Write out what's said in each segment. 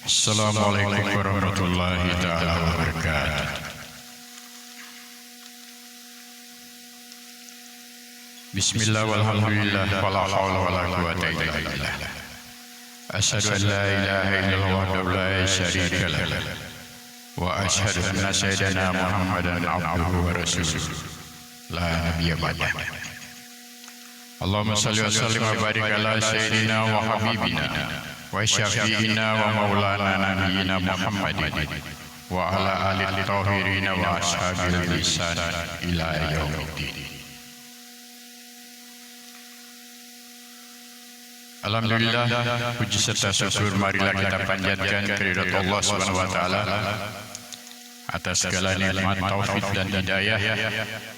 Assalamualaikum warahmatullahi ta'ala wabarakatuh. Bismillah walhamdulillah wala hawla wala quwwata illa billah. Asyhadu an la ilaha illallah wahdahu la syarika lah wa asyhadu anna sayyidana Muhammadan abduhu wa rasuluh la nabiyya ba'dah. Allahumma salli wa sallim wa barik ala sayyidina wa habibina wa syafi'ina wa maulana nabiyyina Muhammadin wa ala alihi tahirin wa ashabil lisan ila yaumiddin. Alhamdulillah, puji serta syukur marilah kita panjatkan kehadirat Allah Subhanahu wa taala atas segala nikmat, taufik dan hidayah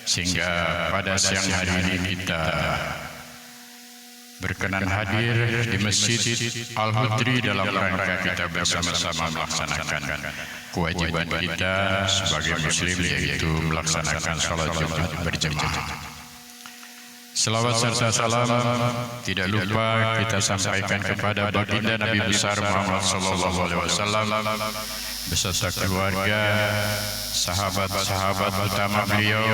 sehingga pada siang hari ini kita berkenan hadir di Masjid Al-Hudri dalam rangka kita bersama-sama melaksanakan kewajiban kita sebagai muslim, yaitu melaksanakan salat Jumat berjamaah. Selawat serta salam tidak lupa kita sampaikan kepada baginda Nabi besar Muhammad sallallahu alaihi wasallam beserta keluarga, sahabat-sahabat utama beliau,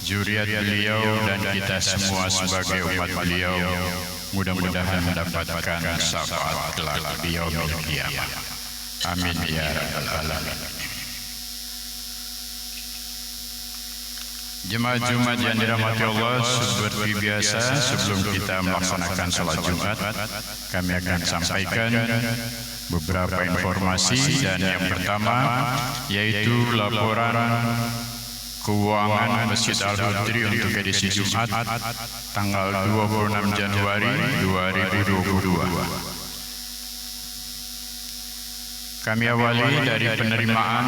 zuriat beliau, dan kita semua sebagai umat beliau. Mudah-mudahan mendapatkan syafaat kelak di yaumil qiyamah. Amin ya rabbal alamin. Jemaah Jumat yang dirahmati Allah, seperti biasa sebelum kita melaksanakan salat Jumat, kami akan sampaikan beberapa informasi, dan yang pertama yaitu laporan keuangan Masjid Al-Hudri untuk edisi Jumat tanggal 26 Januari 2022. Kami awali dari penerimaan,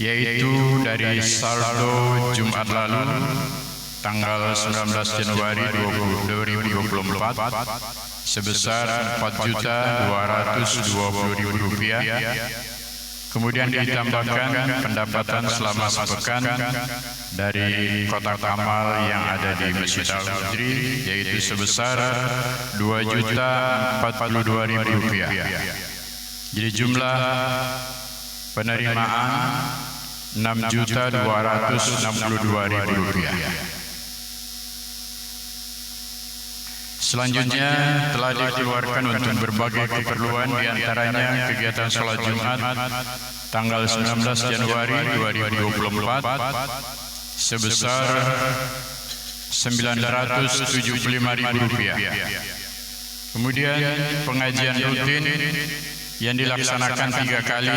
yaitu dari saldo Jumat lalu tanggal 19 Januari 2024 sebesar Rp4.220.000. Kemudian ditambahkan pendapatan selama sepekan dari kotak amal yang ada di Masjid Al-Hudri, yaitu sebesar Rp2.042.000. Jadi jumlah penerimaan Rp6.262.000. Selanjutnya telah dikeluarkan untuk berbagai keperluan, diantaranya kegiatan sholat Jumat tanggal 19 Januari 2024 sebesar Rp975.000. Kemudian pengajian rutin yang dilaksanakan 3 kali,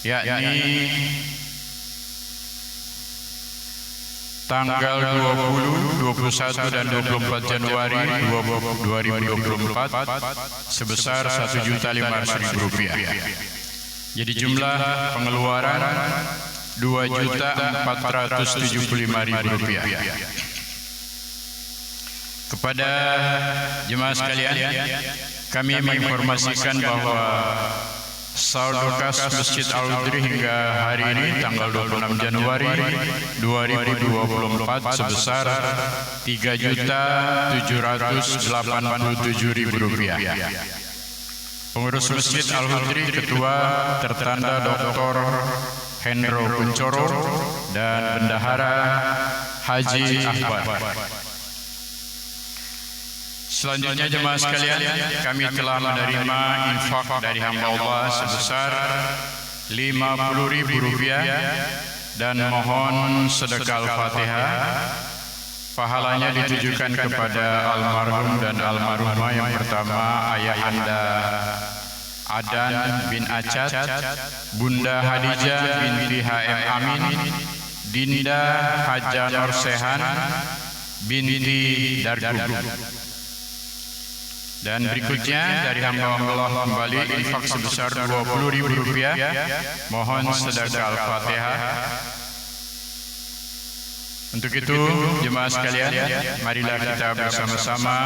yakni tanggal 20, 21 dan 24 Januari 2024 sebesar Rp1.500.000. Jadi jumlah pengeluaran Rp2.475.000. Kepada jemaah sekalian, kami menginformasikan bahwa saldo kas Masjid Al-Hudri hingga hari ini tanggal 26 Januari 2024 sebesar Rp3.787.000. Pengurus Masjid Al-Hudri Ketua tertanda Dr. Hendro Kuncoro dan Bendahara Haji Akbar. Selanjutnya jemaah sekalian, kami telah menerima infak dari hamba Allah sebesar Rp50.000 dan mohon sedekah Al-Fatihah. Pahalanya ditujukan kepada almarhum dan almarhumah. Yang pertama, ayahanda Adan bin Acat, Bunda Hadijah binti HM Amin, Dinda Haja Norsehan binti Dargub. Dan berikutnya dari hamba Allah kembali infak sebesar Rp20.000. Mohon sedekah Al-Fatihah. Untuk itu jemaah sekalian, marilah kita bersama-sama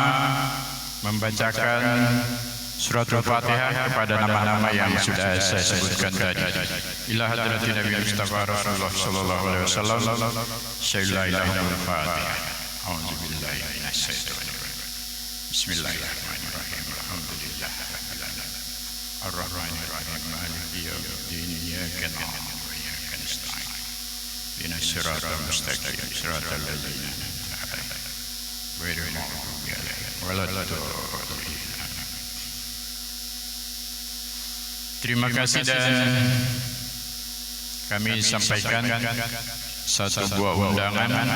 membacakan surat Al-Fatihah kepada nama-nama yang sudah saya sebutkan tadi. Ila hadratin Nabi Mustafa Rasulullah sallallahu alaihi wasallam. Syai'la ilahul Fatihah. A'udzubillahi minasyaitonir rajim. Bismillahirrahmanirrahim. Alhamdulillahirabbil alamin. Ar-Rahmanir-Rahim. Maliki yaumiddin. Iyyaka na'budu wa iyyaka nasta'in. Ihdinas siratal mustaqim. Siratal ladzina an'amta 'alaihim ghairil maghdubi 'alaihim waladdallin. Terima kasih dan kami sampaikan satu buah undangan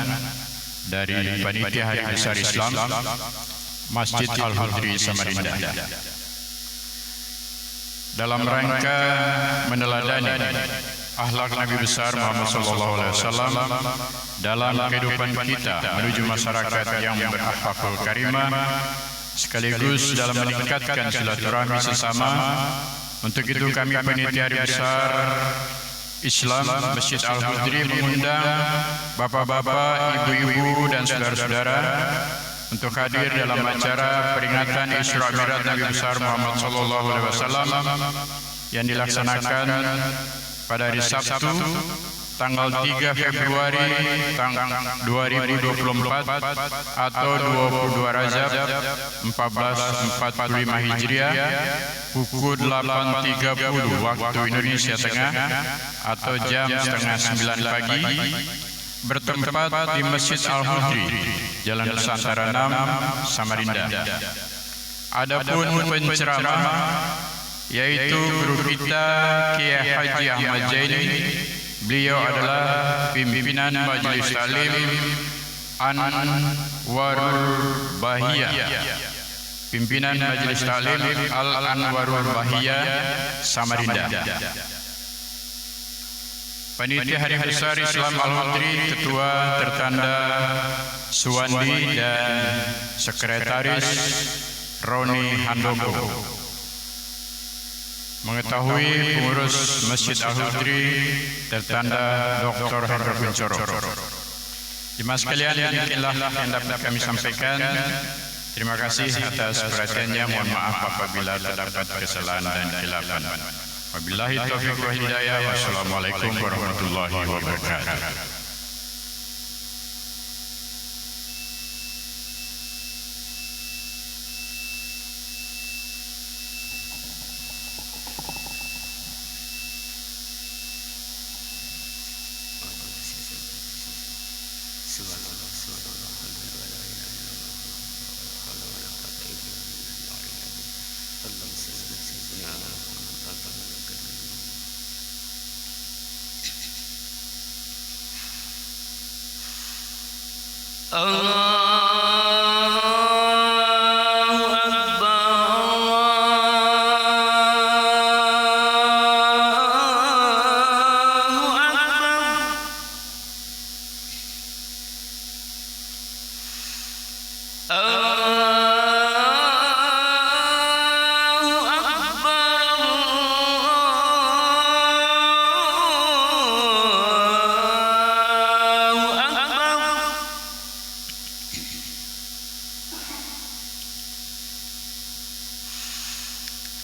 dari Panitia Hari Besar Islam Masjid Al-Hudri Samarinda dalam rangka meneladani akhlak Nabi besar Muhammad SAW dalam kehidupan kita menuju masyarakat yang berakhlakul karimah, sekaligus dalam meningkatkan silaturahmi sesama. Untuk itu kami Panitia Hari Besar Islam Masjid Al-Hudri mengundang bapak-bapak, ibu-ibu dan saudara-saudara untuk hadir dalam acara peringatan Isra Mi'raj Nabi besar Muhammad SAW yang dilaksanakan pada hari Sabtu tanggal 3 Februari 2024 atau 22 Rajab 1445 Hijriah pukul 8.30 waktu Indonesia Tengah atau jam setengah 9 pagi, bertempat di Masjid Al-Hudri, Jalan Nusantara 6, Samarinda. Adapun penceramah yaitu guru kita Kiai Haji Ahmad Zaini. Beliau adalah pimpinan Majelis Taklim Anwarul Bahiyah, pimpinan Majelis Taklim Al-Anwarul Bahiyah Samarinda. Panitia Hari Besar Islam Al-Hudri Ketua tertanda Suwandi dan Sekretaris Roni Handoko. Mengetahui pengurus Masjid Al-Hudri tertanda Dr. Hendro Kuncoro. Jemaah sekalian, demikianlah yang dapat kami sampaikan. Terima kasih atas perhatiannya. Mohon maaf apabila terdapat kesalahan dan khilafan. Wabillahi taufiq wal hidayah. Wassalamualaikum warahmatullahi wabarakatuh.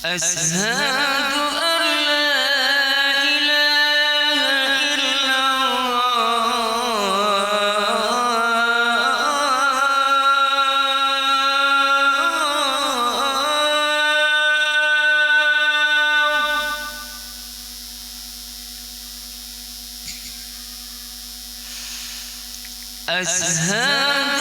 Ashhadu an la ilaha illallah. Ashhadu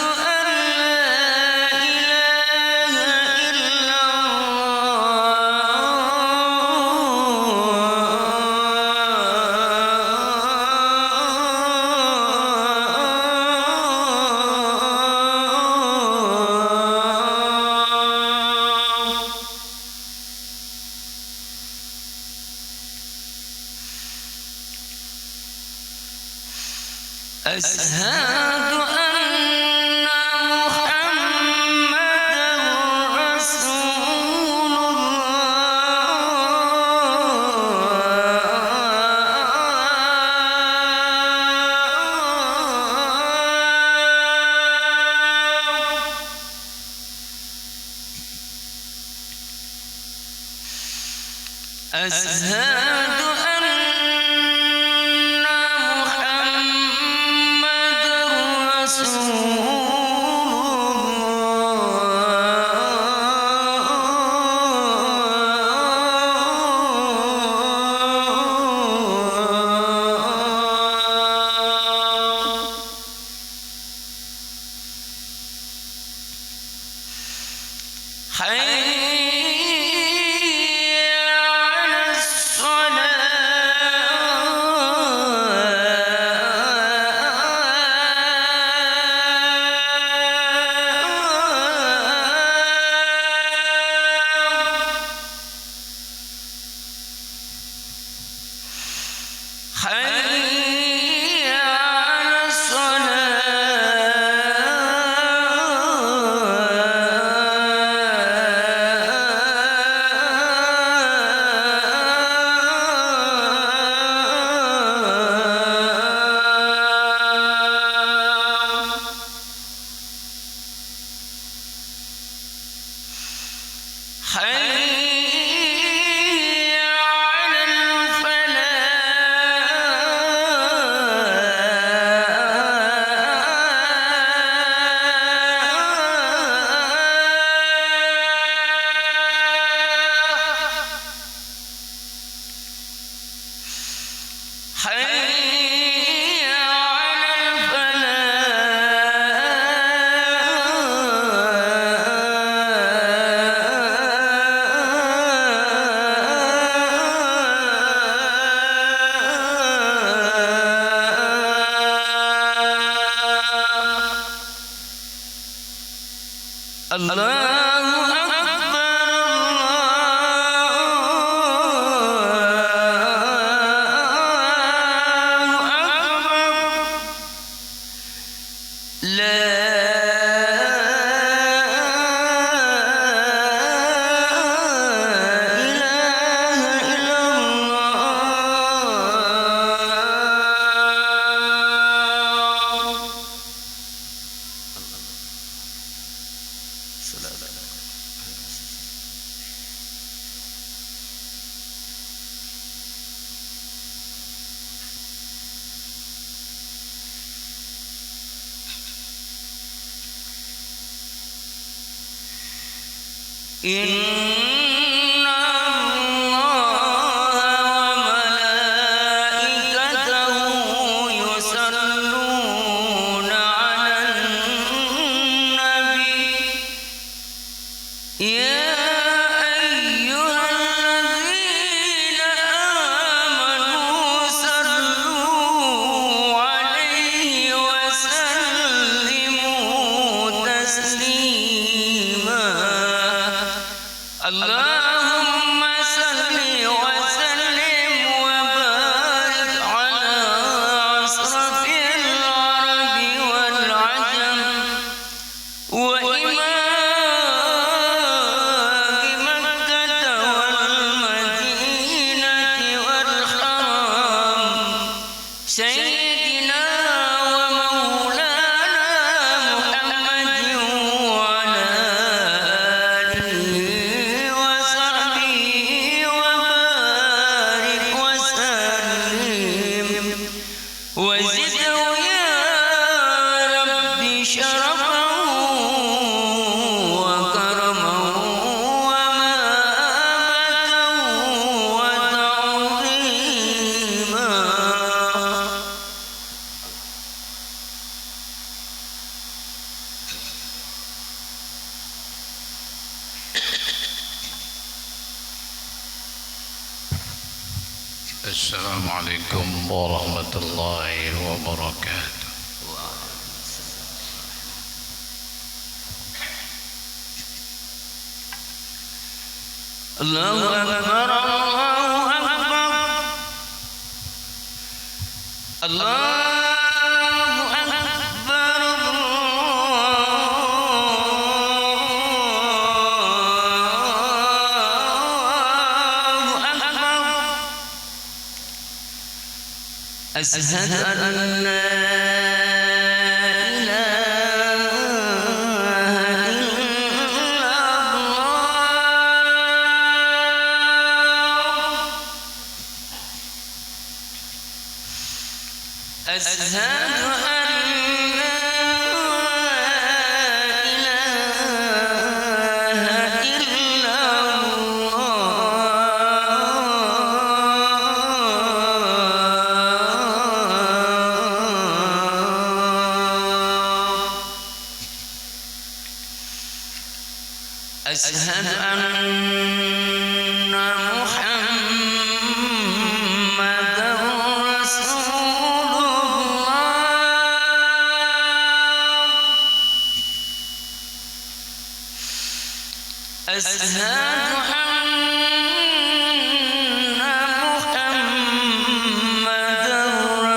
Ashhadu anna Muhammadan Rasulullah. Ashhadu anna Muhammadan Rasulullah. Assalamualaikum warahmatullahi wabarakatuh. Allahu Akbar, Allahu Akbar, Allahu Akbar, Allahu Akbar. Ashhadu an la أشهد أن لا إله إلا الله أشهد أن محمدا رسول الله أشهد أن محمدا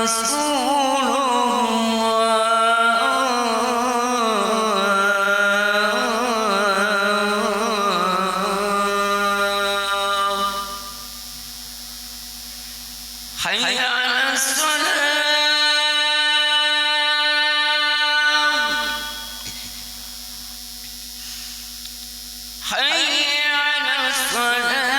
رسول الله حي على الصلاة حي على الصلاة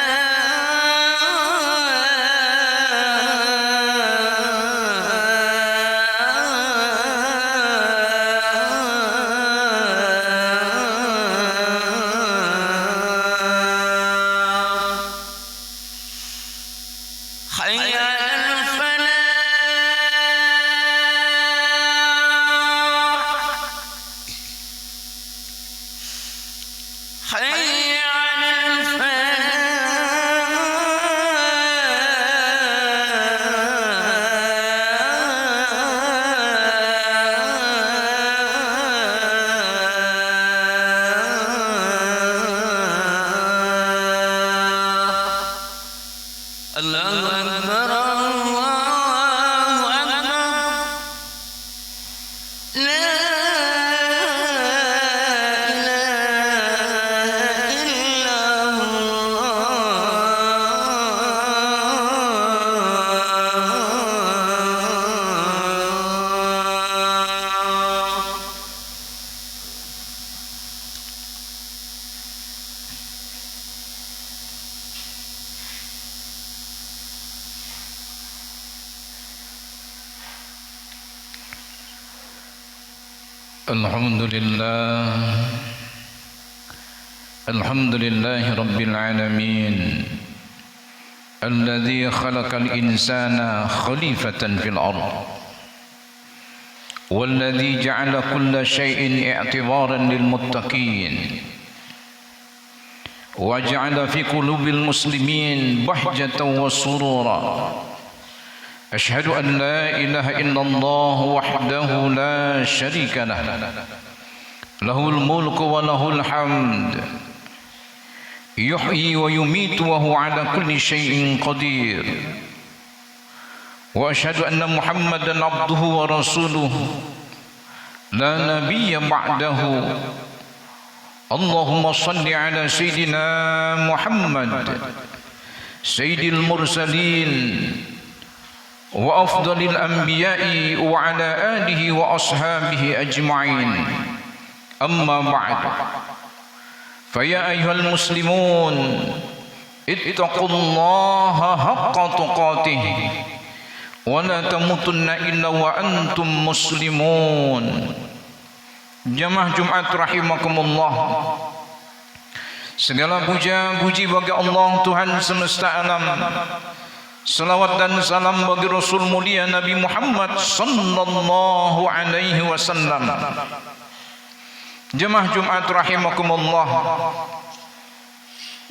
حي على الفلاح حي على الفلاح الله أكبر الله أكبر لا إله إلا الله الحمد لله رب العالمين الذي خلق الإنسان خليفة في الأرض والذي جعل كل شيء اعتبارا للمتقين وجعل في قلوب المسلمين بهجة وسرورا أشهد أن لا إله إلا الله وحده لا شريك له له الملك وله الحمد يحيي ويميت وهو على كل شيء قدير وأشهد أن محمدا عبده ورسوله لا نبي بعده اللهم صل على سيدنا محمد سيد المرسلين وأفضل الأنبياء وعلى آله وأصحابه أجمعين أما بعد فيا أيها المسلمون اتقوا الله حق تقاته ولا تموتن إلا وأنتم مسلمون. Jamaah Jumat rahimakumullah, segala puja puji bagi Allah Tuhan semesta alam. Salawat dan salam bagi Rasul mulia Nabi Muhammad sallallahu alaihi wasallam. Jemaah Jumat rahimakumullah,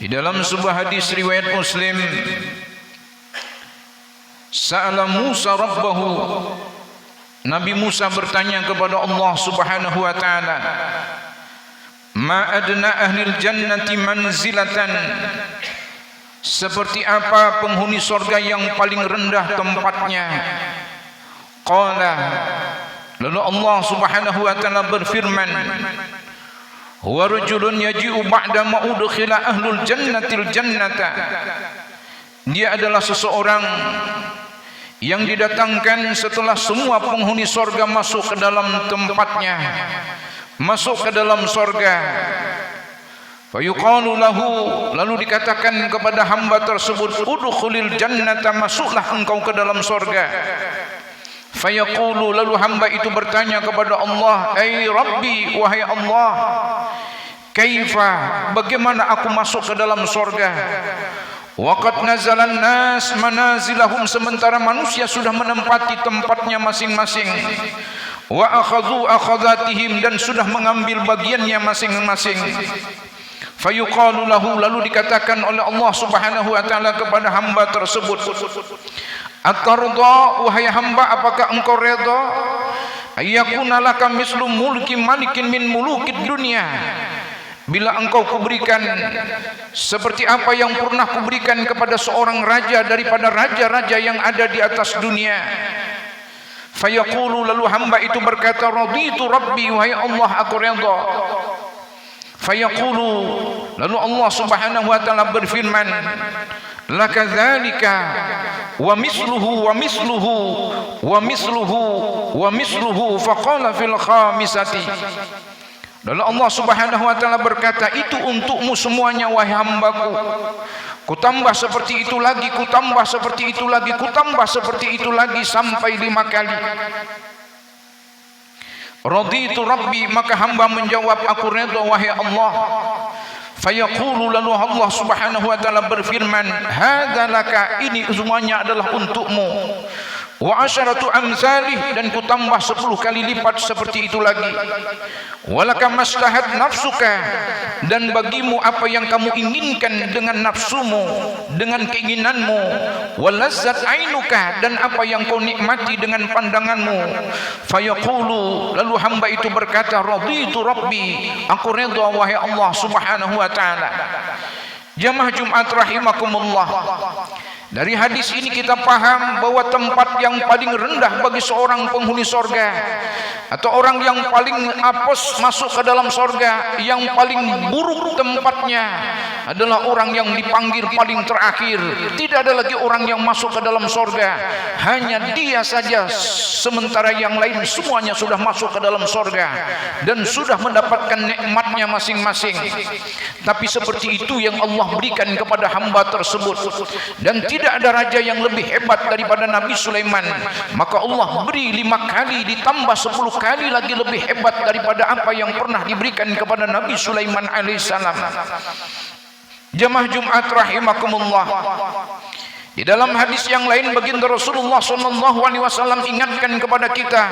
di dalam sebuah hadis riwayat Muslim, sa'ala Musa rabbahu, Nabi Musa bertanya kepada Allah Subhanahu wa taala, ma adna ahlil jannati manzilatan, seperti apa penghuni surga yang paling rendah tempatnya? Qala, lalu Allah Subhanahu wa taala berfirman, huwa rajulun yaji'u ba'da ma udkhila ahlul jannatil jannata, dia adalah seseorang yang didatangkan setelah semua penghuni surga masuk ke dalam tempatnya, masuk ke dalam surga. Fayuqalu lahu, lalu dikatakan kepada hamba tersebut, udkhulil jannata, masuklah engkau ke dalam surga. Fayaqulu, lalu hamba itu bertanya kepada Allah, ai Rabbi, wahai Allah, kaifa, bagaimana aku masuk ke dalam surga? Waqad nazalan nas manazilahum, sementara manusia sudah menempati tempatnya masing-masing. Wa akhadhu akhadhatihim, dan sudah mengambil bagiannya masing-masing. Fayuqalu lahu, lalu dikatakan oleh Allah Subhanahu wa taala kepada hamba tersebut, atarda, wahai hamba, apakah engkau redha ayyakuna laka mislu mulki malikin min mulukid dunia, bila engkau kuberikan seperti apa yang pernah kuberikan kepada seorang raja daripada raja-raja yang ada di atas dunia. Fayaqulu, lalu hamba itu berkata, raditu rabbi, wahai Allah, aku redha. Fayaqulu, lalu Allah Subhanahu wa taala berfirman, laka dzalika wa misluhu wa misluhu wa misluhu wa misluhu, faqala fil khamisati. Lalu Allah Subhanahu wa taala berkata, itu untukmu semuanya wahai hambaku. Kutambah seperti itu lagi, kutambah seperti itu lagi, kutambah seperti itu lagi sampai 5 kali. Raditu rabbi, maka hamba menjawab, aku redha wahai Allah. Fayaqulu, lalu Allah Subhanahu wa taala berfirman, hadza laka, ini semuanya adalah untukmu. Wa asyaratu amsalih, dan kutambah 10 kali lipat seperti itu lagi. Walaka maslahat nafsuka, dan bagimu apa yang kamu inginkan dengan nafsumu, dengan keinginanmu. Walazzat ainuka, dan apa yang kau nikmati dengan pandanganmu. Fayaqulu, lalu hamba itu berkata, raditu rabbi, aku redha wahai Allah Subhanahu wa taala. Jamaah Jumat rahimakumullah, dari hadis ini kita paham bahwa tempat yang paling rendah bagi seorang penghuni sorga, atau orang yang paling apes masuk ke dalam sorga, yang paling buruk tempatnya adalah orang yang dipanggil paling terakhir. Tidak ada lagi orang yang masuk ke dalam sorga, hanya dia saja, sementara yang lain semuanya sudah masuk ke dalam sorga dan sudah mendapatkan nikmatnya masing-masing. Tapi seperti itu yang Allah berikan kepada hamba tersebut, dan tidak ada raja yang lebih hebat daripada Nabi Sulaiman. Maka Allah beri 5 kali ditambah 10 kali lagi lebih hebat daripada apa yang pernah diberikan kepada Nabi Sulaiman alaihissalam. Jamaah Jumat rahimakumullah, di dalam hadis yang lain baginda Rasulullah SAW ingatkan kepada kita,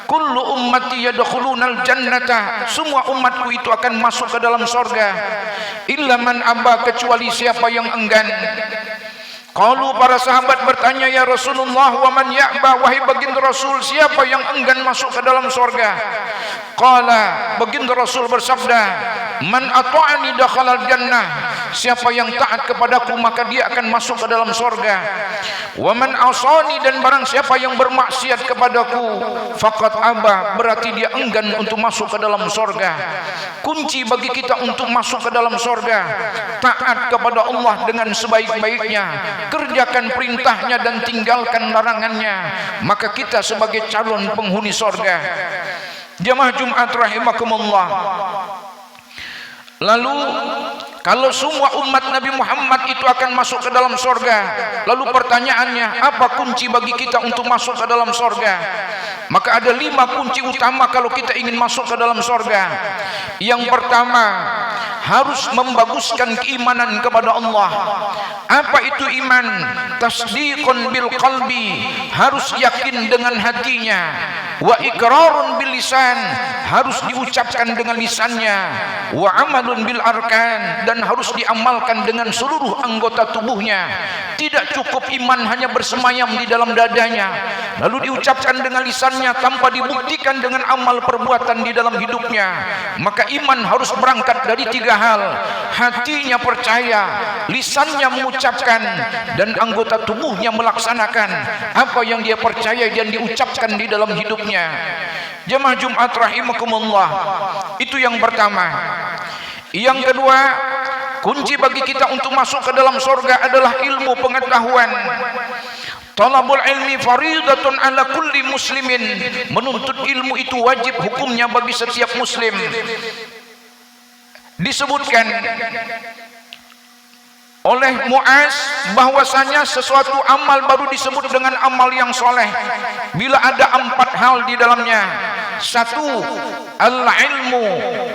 kullu ummati yadkhulunal jannata, semua umatku itu akan masuk ke dalam surga, illa man aba, kecuali siapa yang enggan. Qalu, para sahabat bertanya, ya Rasulullah, wa man ya'ba, wahai baginda Rasul, siapa yang enggan masuk ke dalam surga? Qala, baginda Rasul bersabda, man ata'ani dakhalal jannah, siapa yang taat kepadaku maka dia akan masuk ke dalam surga. Wa man asani, dan barang siapa yang bermaksiat kepadaku, faqad aba, berarti dia enggan untuk masuk ke dalam surga. Kunci bagi kita untuk masuk ke dalam surga, taat kepada Allah dengan sebaik-baiknya, kerjakan perintahnya dan tinggalkan larangannya, maka kita sebagai calon penghuni surga. Jamaah Jumat rahimakumullah, lalu kalau semua umat Nabi Muhammad itu akan masuk ke dalam surga, lalu pertanyaannya, apa kunci bagi kita untuk masuk ke dalam surga? Maka ada 5 kunci utama kalau kita ingin masuk ke dalam surga. Yang pertama, harus membaguskan keimanan kepada Allah. Apa itu iman? Tasdiqun bil qalbi, harus yakin dengan hatinya. Wa iqrarun bil lisan, harus diucapkan dengan lisannya. Wa amalun bil arkan, dan harus diamalkan dengan seluruh anggota tubuhnya. Tidak cukup iman hanya bersemayam di dalam dadanya, lalu diucapkan dengan lisannya tanpa dibuktikan dengan amal perbuatan di dalam hidupnya. Maka iman harus berangkat dari 3 hal: hatinya percaya, lisannya mengucapkan, dan anggota tubuhnya melaksanakan apa yang dia percaya dan diucapkan di dalam hidupnya. Jamaah Jumat rahimakumullah, itu yang pertama. Yang kedua, kunci bagi kita untuk masuk ke dalam surga adalah ilmu pengetahuan. Talabul ilmi faridatun ala kulli muslimin, menuntut ilmu itu wajib hukumnya bagi setiap muslim. Disebutkan oleh Muaz bahwasanya sesuatu amal baru disebut dengan amal yang soleh bila ada 4 hal di dalamnya. 1, al-ilmu,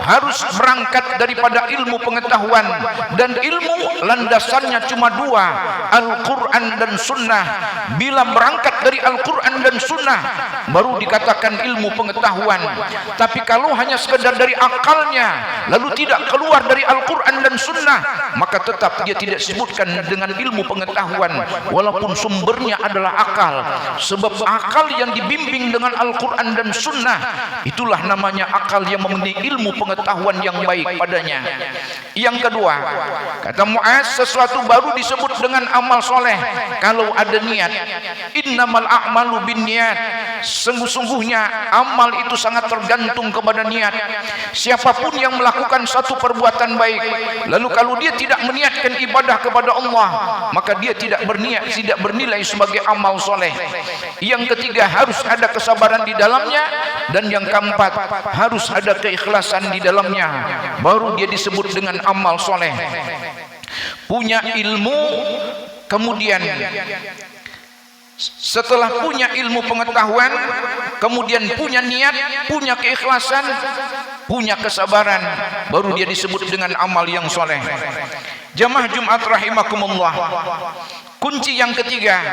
harus berangkat daripada ilmu pengetahuan, dan ilmu landasannya cuma 2, Al-Quran dan Sunnah. Bila berangkat dari Al-Quran dan Sunnah, baru dikatakan ilmu pengetahuan. Tapi kalau hanya sekedar dari akalnya, lalu tidak keluar dari Al-Quran dan Sunnah, maka tetap dia tidak disebutkan dengan ilmu pengetahuan, walaupun sumbernya adalah akal. Sebab akal yang dibimbing dengan Al-Quran dan Sunnah, itulah namanya akal yang mempunyai ilmu pengetahuan yang baik padanya. Yang kedua, kata Muaz, sesuatu baru disebut dengan amal soleh kalau ada niat. Innamal a'malu binniyat. Sungguh-sungguhnya amal itu sangat tergantung kepada niat. Siapapun yang melakukan satu perbuatan baik, lalu kalau dia tidak meniatkan ibadah kepada Allah, maka dia tidak berniat, tidak bernilai sebagai amal soleh. Yang ketiga, harus ada kesabaran di dalamnya. Dan yang keempat, harus ada keikhlasan di dalamnya, baru dia disebut dengan amal soleh. Punya ilmu, kemudian setelah punya ilmu pengetahuan, kemudian punya niat, punya keikhlasan, punya kesabaran, baru dia disebut dengan amal yang soleh. Jamaah Jumat rahimakumullah, kunci yang ketiga,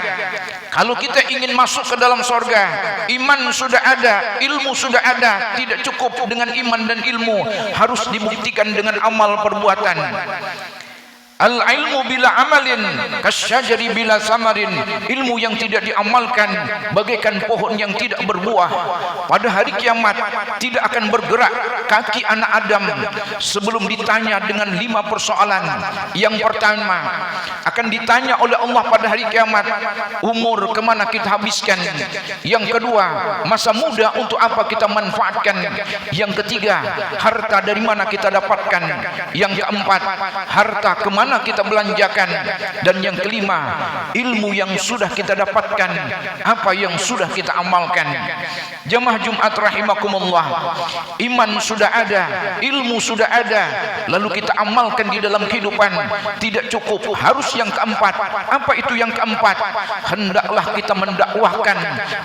kalau kita ingin masuk ke dalam surga, iman sudah ada, ilmu sudah ada. Tidak cukup dengan iman dan ilmu, harus dibuktikan dengan amal perbuatan. Al-ilmu bila amalin kasyajari bila samarin. Ilmu yang tidak diamalkan bagaikan pohon yang tidak berbuah. Pada hari kiamat tidak akan bergerak kaki anak Adam sebelum ditanya dengan 5 persoalan. Yang pertama, akan ditanya oleh Allah pada hari kiamat, umur kemana kita habiskan. Yang kedua, masa muda untuk apa kita manfaatkan. Yang ketiga, harta dari mana kita dapatkan. Yang keempat, harta kemana kita belanjakan. Dan yang kelima, ilmu yang sudah kita dapatkan, apa yang sudah kita amalkan. Jamaah Jumat rahimakumullah, iman sudah ada, ilmu sudah ada, lalu kita amalkan di dalam kehidupan. Tidak cukup, harus yang keempat. Apa itu yang keempat? Hendaklah kita mendakwahkan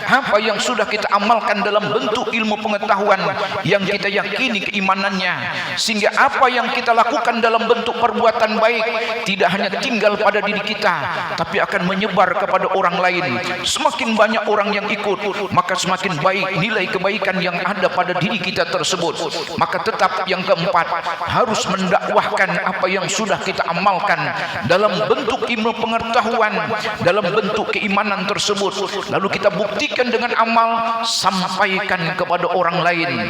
apa yang sudah kita amalkan dalam bentuk ilmu pengetahuan yang kita yakini keimanannya, sehingga apa yang kita lakukan dalam bentuk perbuatan baik tidak hanya tinggal pada diri kita, tapi akan menyebar kepada orang lain. Semakin banyak orang yang ikut, maka semakin baik nilai kebaikan yang ada pada diri kita tersebut. Maka tetap yang keempat, harus mendakwahkan apa yang sudah kita amalkan dalam bentuk ilmu pengetahuan, dalam bentuk keimanan tersebut, lalu kita buktikan dengan amal, sampaikan kepada orang lain.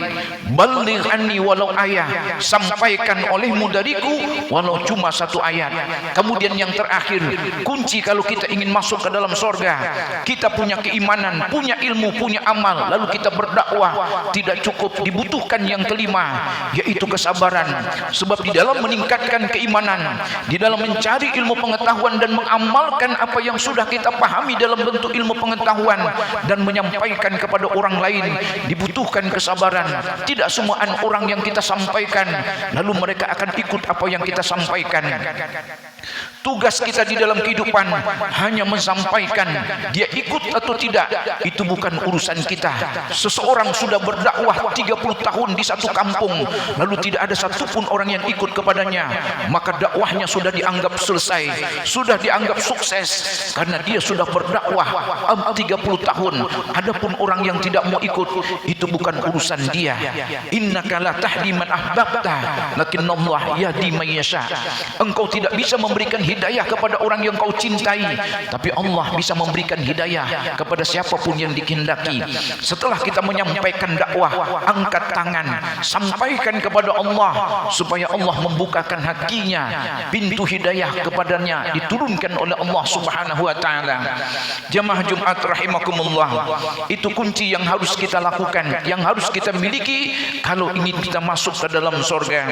Baligh anni walau ayat, sampaikan olehmu dariku walau cuma 1 ayat. Kemudian yang terakhir, kunci kalau kita ingin masuk ke dalam surga, kita punya keimanan, punya ilmu, punya amal, lalu kita berdakwah. Tidak cukup, dibutuhkan yang kelima, yaitu kesabaran. Sebab di dalam meningkatkan keimanan, di dalam mencari ilmu pengetahuan dan mengamalkan apa yang sudah kita pahami dalam bentuk ilmu pengetahuan dan menyampaikan kepada orang lain, dibutuhkan kesabaran. Tidak semua orang yang kita sampaikan lalu mereka akan ikut apa yang kita sampaikan. Tugas kita di dalam kehidupan hanya menyampaikan. Dia ikut atau tidak, itu bukan urusan kita. Seseorang sudah berdakwah 30 tahun di satu kampung, lalu tidak ada satupun orang yang ikut kepadanya, maka dakwahnya sudah dianggap selesai, sudah dianggap sukses, karena dia sudah berdakwah 30 tahun. Adapun orang yang tidak mau ikut, itu bukan urusan dia. Innaka la tahdi man ahbabta, lakinnallah yahdi man yasha. Engkau tidak bisa memberikan hidayah kepada orang yang kau cintai, tapi Allah bisa memberikan hidayah kepada siapapun yang dikehendaki. Setelah kita menyampaikan dakwah, angkat tangan, sampaikan kepada Allah supaya Allah membukakan hatinya, pintu hidayah kepadanya diturunkan oleh Allah Subhanahu wa taala. Jamaah Jumat rahimakumullah, itu kunci yang harus kita lakukan, yang harus kita miliki kalau ingin kita masuk ke dalam surga.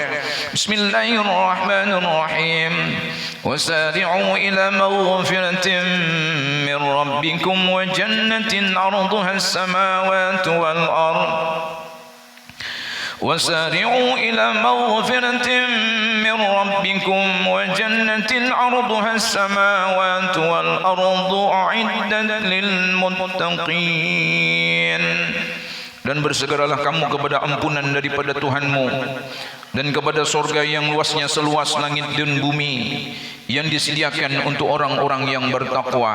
Bismillahirrahmanirrahim. وسارعوا إلى مغفرة من ربكم وجنة عرضها السماوات والأرض وسارعوا إلى مغفرة من ربكم وجنة عرضها السماوات والأرض أعدت للمتقين. Dan bersegeralah kamu kepada ampunan daripada Tuhanmu dan kepada surga yang luasnya seluas langit dan bumi, yang disediakan untuk orang-orang yang bertakwa.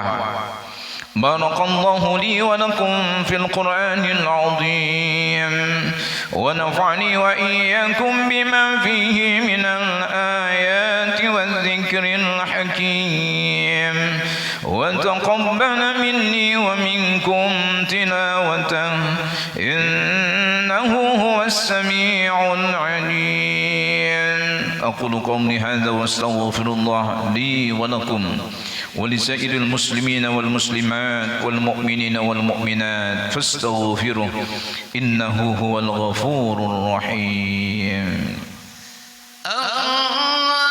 بارك الله لي ولكم في القرآن العظيم ونفعني وإياكم بما فيه من الآيات والذكر الحكيم وتقبل مني ومنكم تلاوته إنه هو السميع العليم. أقول قولي هذا واستغفر الله لي ولكم ولسائر المسلمين والمسلمات والمؤمنين والمؤمنات فاستغفروه إنه هو الغفور الرحيم. اللهم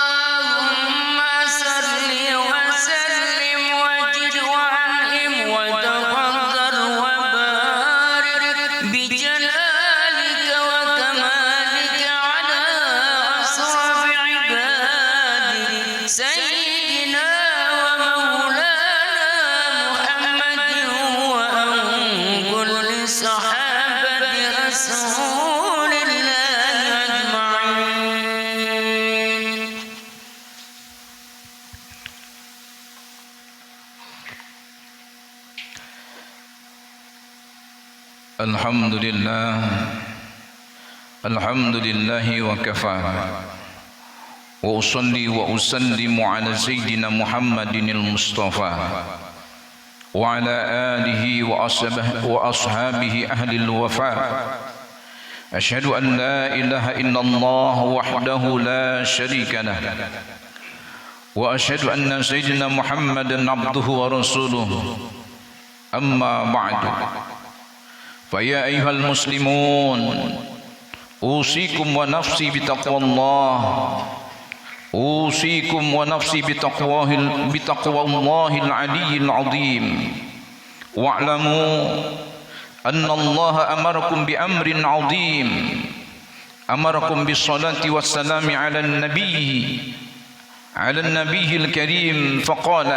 صل وسلم وزد وأنعم وتقدر وبارك بجلالك وكمالك على أشرف عبادك سيدنا صحابة رسول الله أجمعين. الحمد لله وكفى وأصلي وأسلم على سيدنا محمد المصطفى وعلى آله وأصحابه أهل الوفاء. أشهد أن لا إله إلا الله وحده لا شريك له وأشهد أن سيدنا محمدا عبده ورسوله. أما بعد فيا أيها المسلمون أوصيكم ونفسي بتقوى الله أوصيكم ونفسي بتقوى الله العلي العظيم واعلموا أن الله أمركم بأمر عظيم أمركم بالصلاة والسلام على النبي الكريم فقال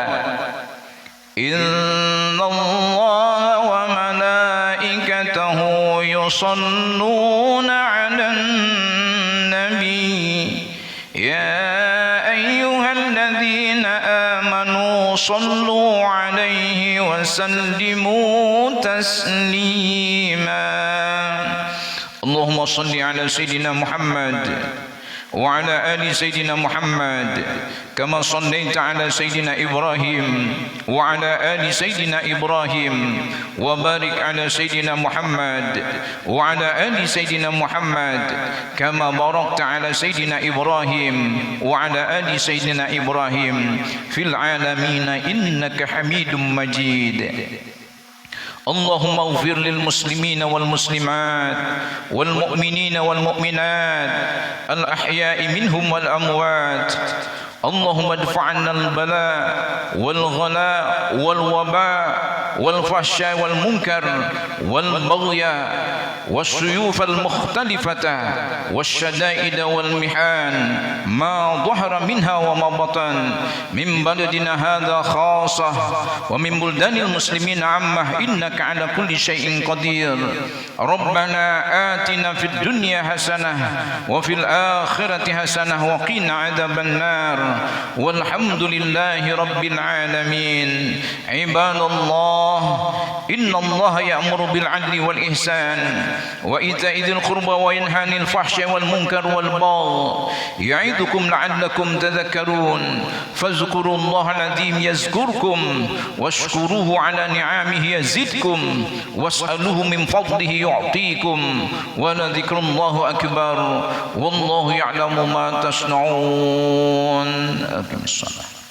إن الله وملائكته يصلون على النبي يا أيها الذين آمنوا صلوا عليه وسلموا تسليما. اللهم صل على سيدنا محمد وعلى آل سيدنا محمد كما صليت على سيدنا إبراهيم وعلى آل سيدنا إبراهيم وبارك على سيدنا محمد وعلى آل سيدنا محمد كما باركت على سيدنا إبراهيم وعلى آل سيدنا إبراهيم في العالمين إنك حميد مجيد. اللهم اغفر للمسلمين والمسلمات والمؤمنين والمؤمنات الأحياء منهم والأموات. اللهم ادفع عنا البلاء والغلاء والوباء والفحشاء والمنكر والبغي والسيوف المختلفة والشدائد والمحان ما ظهر منها وما بطن من بلدنا هذا خاصة ومن بلدان المسلمين عامة إنك على كل شيء قدير. ربنا آتنا في الدنيا حسنة وفي الآخرة حسنة وقنا عذاب النار والحمد لله رب العالمين. عباد الله إن الله يأمر بالعدل والإحسان وإيتاء ذي القربى وينهى عن الفحشاء والمنكر والبغي يعظكم لعلكم تذكرون. فاذكروا الله العظيم يذكركم واشكروه على نعمه يزدكم واسألوه من فضله يعطيكم ولذكر الله أكبر والله يعلم ما تصنعون. أقم الصلاة.